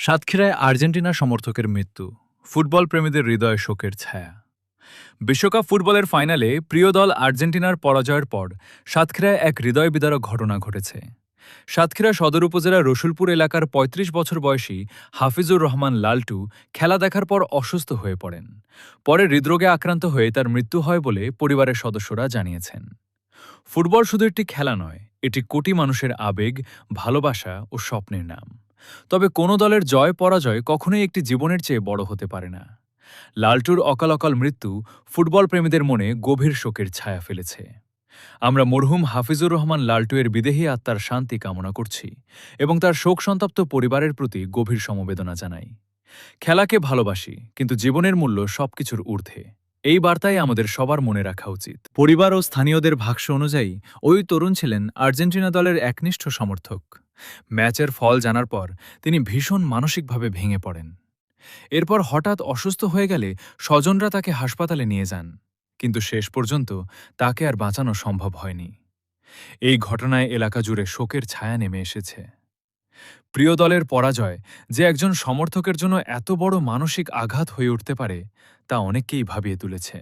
সাতক্ষীরায় আর্জেন্টিনা সমর্থকের মৃত্যু, ফুটবল প্রেমীদের হৃদয়ে শোকের ছায়া। বিশ্বকাপ ফুটবলের ফাইনালে প্রিয় দল আর্জেন্টিনার পরাজয়ের পর সাতক্ষীরায় এক হৃদয় বিদারক ঘটনা ঘটেছে। সাতক্ষীরা সদর উপজেলার রসুলপুর এলাকার ৩৫ বছর বয়সী হাফিজুর রহমান লালটু খেলা দেখার পর অসুস্থ হয়ে পড়েন। পরে হৃদরোগে আক্রান্ত হয়ে তার মৃত্যু হয় বলে পরিবারের সদস্যরা জানিয়েছেন। ফুটবল শুধু একটি খেলা নয়, এটি কোটি মানুষের আবেগ, ভালোবাসা ও স্বপ্নের নাম। তবে কোনো দলের জয় পরাজয় কখনোই একটি জীবনের চেয়ে বড় হতে পারে না। লালটুর অকাল মৃত্যু ফুটবল প্রেমীদের মনে গভীর শোকের ছায়া ফেলেছে। আমরা মরহুম হাফিজুর রহমান লালটু এর বিদেহী আত্মার শান্তি কামনা করছি এবং তার শোক সন্তপ্ত পরিবারের প্রতি গভীর সমবেদনা জানাই। খেলাকে ভালোবাসি, কিন্তু জীবনের মূল্য সবকিছুর ঊর্ধ্বে। এই বার্তাই আমাদের সবার মনে রাখা উচিত। পরিবার ও স্থানীয়দের ভাষ্য অনুযায়ী ওই তরুণ ছিলেন আর্জেন্টিনা দলের একনিষ্ঠ সমর্থক। ম্যাচের ফল জানার পর তিনি ভীষণ মানসিকভাবে ভেঙে পড়েন। এরপর হঠাৎ অসুস্থ হয়ে গেলে স্বজনরা তাকে হাসপাতালে নিয়ে যান, কিন্তু শেষ পর্যন্ত তাকে আর বাঁচানো সম্ভব হয়নি। এই ঘটনায় এলাকা জুড়ে শোকের ছায়া নেমে এসেছে। প্রিয় দলের পরাজয় যে একজন সমর্থকের জন্য এত বড় মানসিক আঘাত হয়ে উঠতে পারে, তা অনেককেই ভাবিয়ে তুলেছে।